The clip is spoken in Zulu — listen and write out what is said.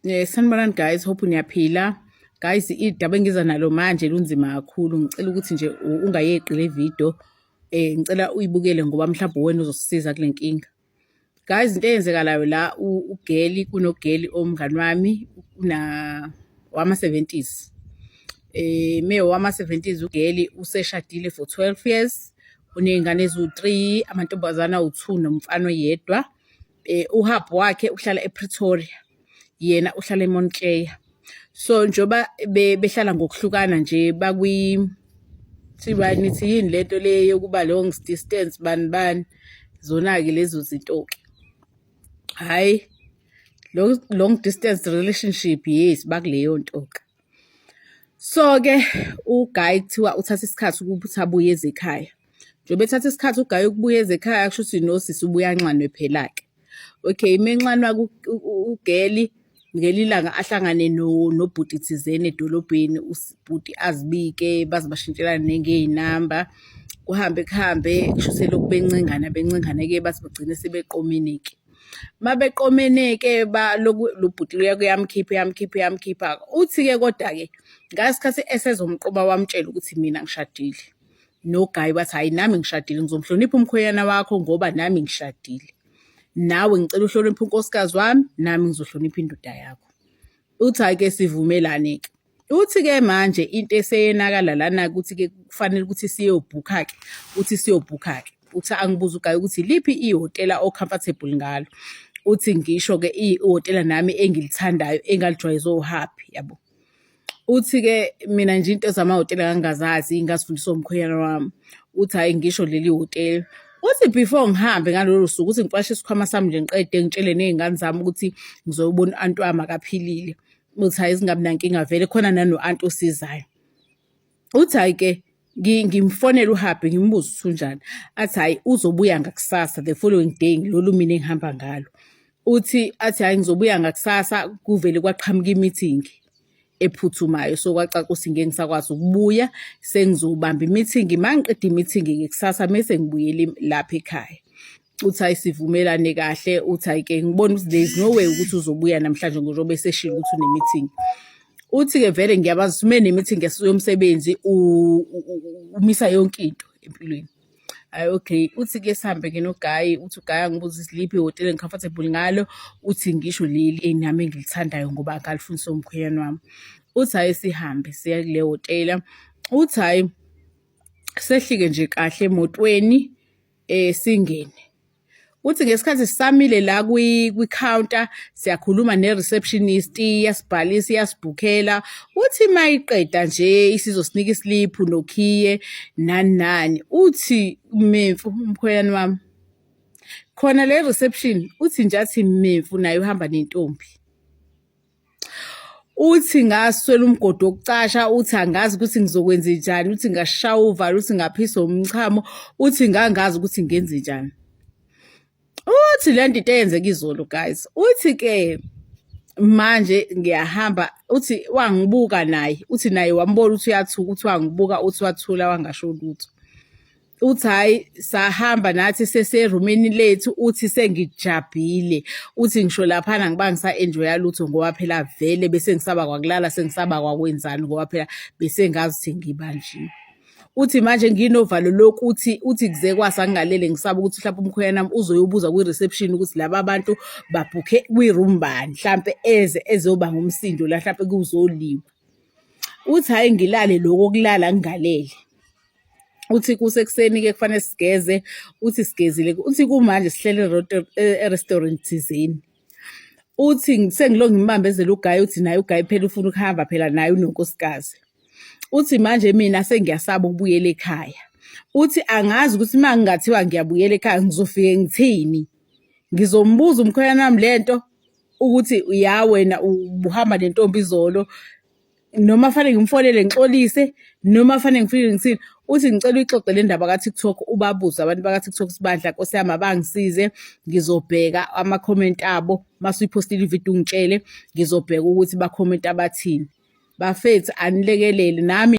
Sanibonani guys, hope niyaphila. Guys, idaba engiza nalo manje lunzima kakhulu. Ngicela ukuthi nje ungayeqi le video. Ngicela uyibukele ngoba mhlawumbe wena uzosisiza kule nkinga. Guys, into eyenzekalayo la ugeli kunogeli omngani wami wama-70s. Wama-70s ugeli useshadile for 12 years. Uney'ngane eziwu-3, amantombazana awu-2 nomfana oyedwa. Uhub wakhe uhlala ePretoria. Yena uhlala eMontclair. So njoba behlala ngokuhlukana nje nithi yini lento le yokuba long distance bani zona-ke lezo zinto-ke. Hhayi, long distance relationship, yes, bakuleyo nto-ke. So-ke uGuy kuthiwa uthatha isikhathi ukuthi abuye eze ekhaya. Njoba ethatha isikhathi uGuy ukubuya eze ekhaya, kusho ukuthi nosisi ubuya nxanwe phela-ke. Okay, imenxanwa ugeli ngelilanga ahlangane nobhuti thizeni edolobheni, ubhuti azibike baze bashintshelane ngey'namba. Kuhambe kusho selokhu bencingana-ke bathi bagcine sebeqomene-ke. Mabeqomene-ke lo bhuti uyamkhipha. Uthi-ke kodwa-ke ngasikhathi esezomqoba wamtshela ukuthi mina ngishadile. NoGuy bathi hhayi nami ngishadile, ngizomhlonipha umkhwenyana wakho ngoba nami ngishadile. Nawe ngicela uhloniphe unkosikazi wami, nami ngizohlonipha indoda yakho. Uthi hhayi-ke sivumelane-ke. Uthi-ke manje into eseyenakala lana ukuthi-ke kufanele ukuthi siyobhukha-ke. Uthi angibuza uGuy ukuthi liphi ihhotela o-comfortable ngalo. Uthi ngisho-ke ihhotela nami engilithandayo engalijwayeze uHappy, yabo. Uthi-ke mina nje into zamahhotela ngangazazi, ngazifundiswa umkhwenyana wami. Uthi hhayi ngisho leli hhotela. Uthi before ngihambe ngalolu suku, uthi ngiqwashe isikhwama sami nje ngiqede ngitshele ney'ngane zami ukuthi ngizobona u-anti wami akaphilile. Uthi hhayi zingabi nankinga vele khona nano-anti osizayo. Uthi hhayi-ke ngimfonele uHappy ngimbuze ukuthi unjani. Athi hhayi uzobuya ngakusasa, the following day lolu mina engihamba ngalo. Athi hhayi ngizobuya ngakusasa, kuvele kwaqhamuka i-meeting ephuthumayo. So kwacaca ukuthi ngeke ngisakwazi ukubuya, sengizobamba i-meeting. Mangiqeda i-meeting-ke kusasa mese ngibuyele lapha ekhaya. Uthi hhayi sivumelane kahle. Uthi hhayi-ke ngibona ukuthi there is no way ukuthi uzobuya namhlanje njengoba eseshilo ukuthi une-meeting. Uthi-ke vele ngiyabazi ne-meeting yomsebenzi umisa yonke into empilweni. Hayi okay. Uthi-ke sihambe-ke noGuy. Uthi uGuy angibuze liphi ihhotela engicomfortable ngalo. Uthi ngisho leli nami engilithandayo ngoba ngalifundiswa umkhwenyana wami. Uthi hhayi sihambe siya kule hhotela. Uthi hhayi sehlike nje kahle emotweni singene. Uthi ngesikhathi sisamile la kwi-counter siyakhuluma ne-receptionist, iyasibhalisa, iyasibhukhela. Uthi mayiqeda nje isizosinika isliphu nokhiye nani. Uthi Mimfu umkhwenyana wami, khona le reception, uthi nje athi Mimfu naye uhamba nentombi. Uthi ngaswela umgodi wokucasha. Uthi angazi ukuthi ngizokwenza njani. Uthi ngashaya uvalo, uthi ngaphisa umchamo. Uthi ngangazi ukuthi ngenze njani. Uthi le nto into eyenzeka izolo guys. Uthi-ke manje ngiyahamba. Uthi wangibuka naye. Uthi naye wambona ukuthi uyathuka. Uthi wangibuka. Uthi wathula wangasho lutho. Uthi hhayi sahamba nathi seserumini lethu. Uthi sengijabhile. Uthi ngisho laphana ngiba ngisa-enjoya lutho ngoba phela vele bese ngisaba kwakulala, sengisaba kwakwenzani ngoba phela bese ngazi ukuthi ngibanjiwe. Uthi manje nginovalo lokuthi kuze kwasa ngingalele ngisaba ukuthi mhlawumbe umkhwenyana wami uzoyobuza kwi-reception ukuthi laba bantu babhukhe kwi-room bani, mhlampe ezoba ngumsindo la mhlampe kuzoliwa. Uthi hhayi ngilale lokho okulala ngingalele. Uthi kusekuseni-ke kufanele sigeze. Uthi sigezile. Uthi kumanje sihlele e-restaurant thizeni. Uthi sengilo ngimbambezela uGuy. Uthi naye uGuy phela ufuna ukuhamba phela naye unonkosikazi. Uthi manje mina sengiyasaba ukubuyela ekhaya. Uthi angazi ukuthi uma ngingathiwa ngiyabuyela ekhaya ngizofike ngithini. Ngizombuza umkhwenyana wami lento ukuthi ya wena ubuhamba nentombi izolo, noma fanele ngimfonele ngixolise, noma fanele ngifike ngithini. Uthi ngicela uyixoxe le ndaba ka-TikTok, ubabuze abantu baka-TikTok sibandla Nkosi yami abangisize. Ngizobheka ama-comment abo mase uyiphostile ividiyo ungitshele, ngizobheka ukuthi bakhomenta abathini. Bafethu anilekelele nami